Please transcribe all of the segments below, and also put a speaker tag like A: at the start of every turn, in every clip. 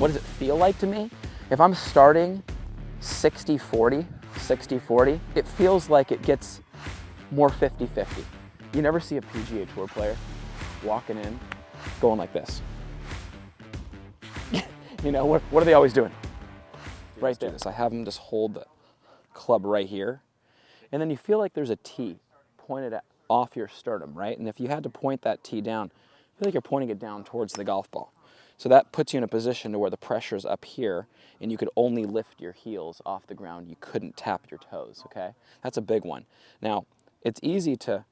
A: what does it feel like to me? If I'm starting 60-40, 60-40, it feels like it gets more 50-50. You never see a PGA Tour player walking in, going like this. You know, what are they always doing? Right there. So I have them just hold the club right here. And then you feel like there's a tee pointed off your sternum, right? And if you had to point that tee down, I feel like you're pointing it down towards the golf ball. So that puts you in a position to where the pressure's up here and you could only lift your heels off the ground. You couldn't tap your toes, okay? That's a big one. Now, it's easy to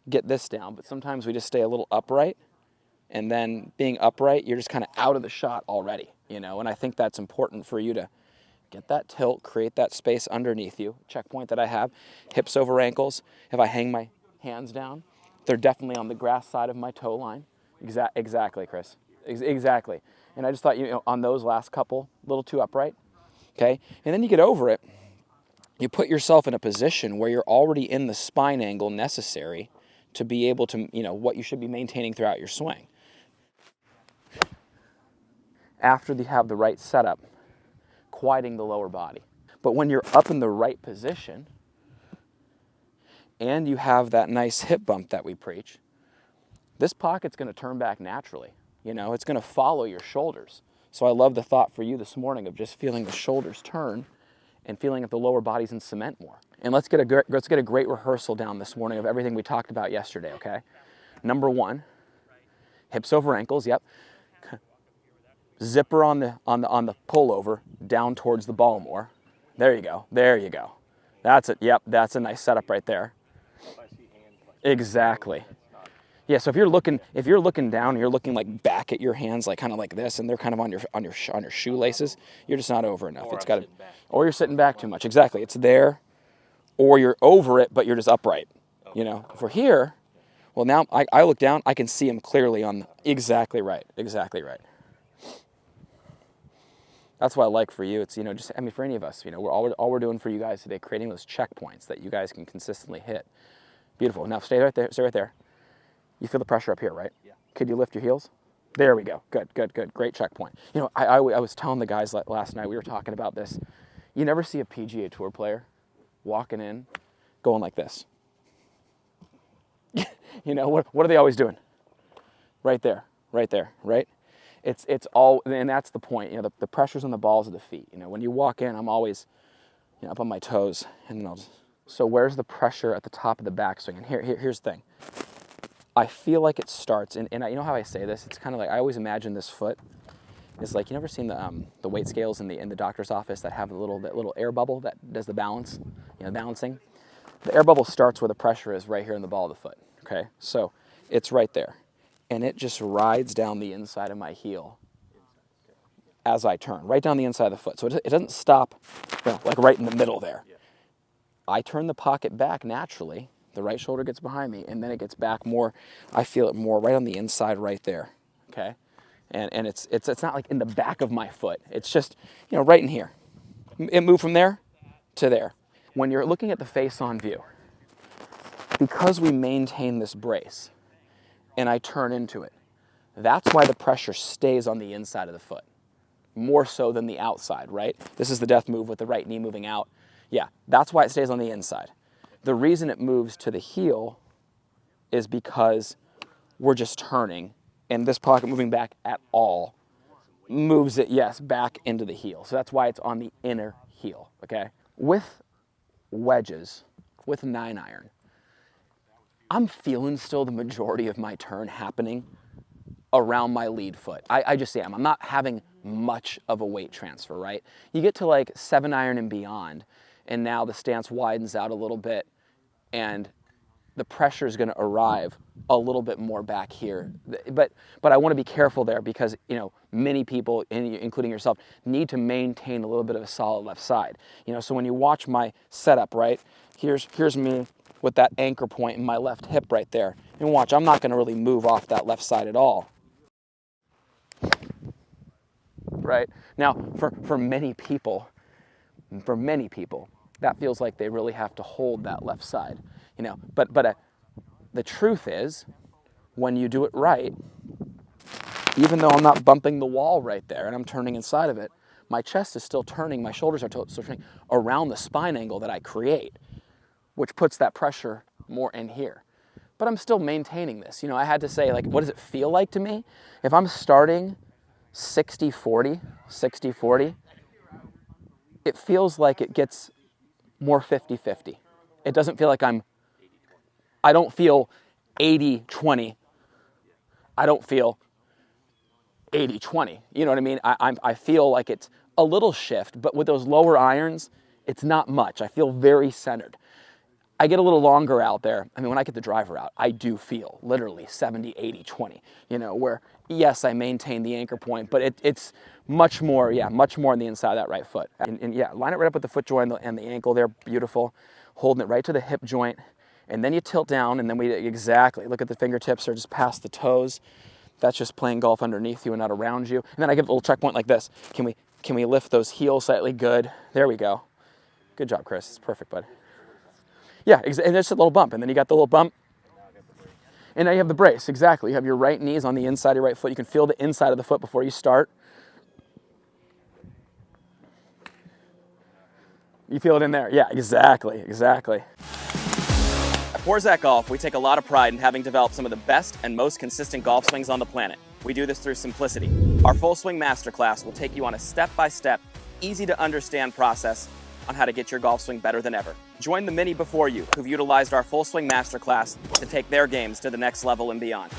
A: get this down, but sometimes we just stay a little upright, and then being upright, you're just kind of out of the shot already, you know? And I think that's important for you to get that tilt, create that space underneath you. Checkpoint that I have, hips over ankles. If I hang my hands down, they're definitely on the grass side of my toe line. Exactly, Chris. Exactly. And I just thought, you know, on those last couple, a little too upright, okay? And then you get over it. You put yourself in a position where you're already in the spine angle necessary to be able to, you know, what you should be maintaining throughout your swing. After you have the right setup, quieting the lower body. But when you're up in the right position and you have that nice hip bump that we preach, this pocket's going to turn back naturally. You know, it's going to follow your shoulders. So I love the thought for you this morning of just feeling the shoulders turn and feeling that the lower body's in cement more. And let's get a great rehearsal down this morning of everything we talked about yesterday, okay? Number one, hips over ankles, yep. Zipper on the pullover down towards the ball more. There you go. There you go. That's it. Yep, that's a nice setup right there. Exactly. Yeah, so if you're looking down and you're looking like back at your hands, like kind of like this, and they're kind of on your shoelaces, you're just not over enough. It's got to, or you're sitting back too much. Exactly. It's there, or you're over it, but you're just upright. You know, if we're here, well now I look down, I can see him clearly on. Exactly right. Exactly right. That's what I like for you. It's, you know, just, I mean, for any of us, you know, all we're doing for you guys today, creating those checkpoints that you guys can consistently hit. Beautiful. Now stay right there. Stay right there. You feel the pressure up here, right? Yeah. Could you lift your heels? There we go. Good, good, good. Great checkpoint. You know, I was telling the guys last night, we were talking about this. You never see a PGA Tour player walking in, going like this. You know, what are they always doing? Right there, right there, right? It's all, and that's the point. You know, the pressure's on the balls of the feet. You know, when you walk in, I'm always, you know, up on my toes, and then so where's the pressure at the top of the backswing? And here's the thing. I feel like it starts, and you know how I say this? It's kind of like, I always imagine this foot is like, you never seen the weight scales in the doctor's office that have that little air bubble that does the balance, you know, balancing? The air bubble starts where the pressure is right here in the ball of the foot, okay? So it's right there. And it just rides down the inside of my heel as I turn, right down the inside of the foot. So it doesn't stop, you know, like right in the middle there. I turn the pocket back naturally. The right shoulder gets behind me, and then it gets back more. I feel it more right on the inside right there, okay? And it's not like in the back of my foot. It's just, you know, right in here. It moved from there to there. When you're looking at the face-on view, because we maintain this brace, and I turn into it, that's why the pressure stays on the inside of the foot, more so than the outside, right? This is the death move with the right knee moving out. Yeah, that's why it stays on the inside. The reason it moves to the heel is because we're just turning, and this pocket moving back at all moves it, yes, back into the heel. So that's why it's on the inner heel, okay? With wedges, with 9-iron, I'm feeling still the majority of my turn happening around my lead foot. I just am. I'm not having much of a weight transfer, right? You get to like 7-iron and beyond, and now the stance widens out a little bit, and the pressure is going to arrive a little bit more back here. But I want to be careful there because, you know, many people, including yourself, need to maintain a little bit of a solid left side. You know, so when you watch my setup, right, here's me with that anchor point in my left hip right there. And watch, I'm not going to really move off that left side at all. Right? Now, for many people, that feels like they really have to hold that left side. You know, but the truth is, when you do it right, even though I'm not bumping the wall right there and I'm turning inside of it, my chest is still turning, my shoulders are still turning around the spine angle that I create, which puts that pressure more in here. But I'm still maintaining this. You know, I had to say, like, what does it feel like to me? If I'm starting 60-40, 60-40, it feels like it gets more 50-50. It doesn't feel like I don't feel 80-20. I don't feel 80-20. You know what I mean? I feel like it's a little shift, but with those lower irons, it's not much. I feel very centered. I get a little longer out there. I mean, when I get the driver out, I do feel literally 70-80-20, you know, where yes, I maintain the anchor point, but it's much more, yeah, much more on the inside of that right foot. And yeah, line it right up with the foot joint and the ankle there, beautiful. Holding it right to the hip joint. And then you tilt down, and then exactly, look at the fingertips are just past the toes. That's just playing golf underneath you and not around you. And then I give a little checkpoint like this. Can we lift those heels slightly? Good. There we go. Good job, Chris. It's perfect, bud. Yeah, and there's a little bump, and then you got the little bump. And now you have the brace, exactly. You have your right knees on the inside of your right foot. You can feel the inside of the foot before you start. You feel it in there. Yeah, exactly. At Forzak Golf, we take a lot of pride in having developed some of the best and most consistent golf swings on the planet. We do this through simplicity. Our Full Swing Masterclass will take you on a step-by-step, easy-to-understand process on how to get your golf swing better than ever. Join the many before you who've utilized our Full Swing Masterclass to take their games to the next level and beyond.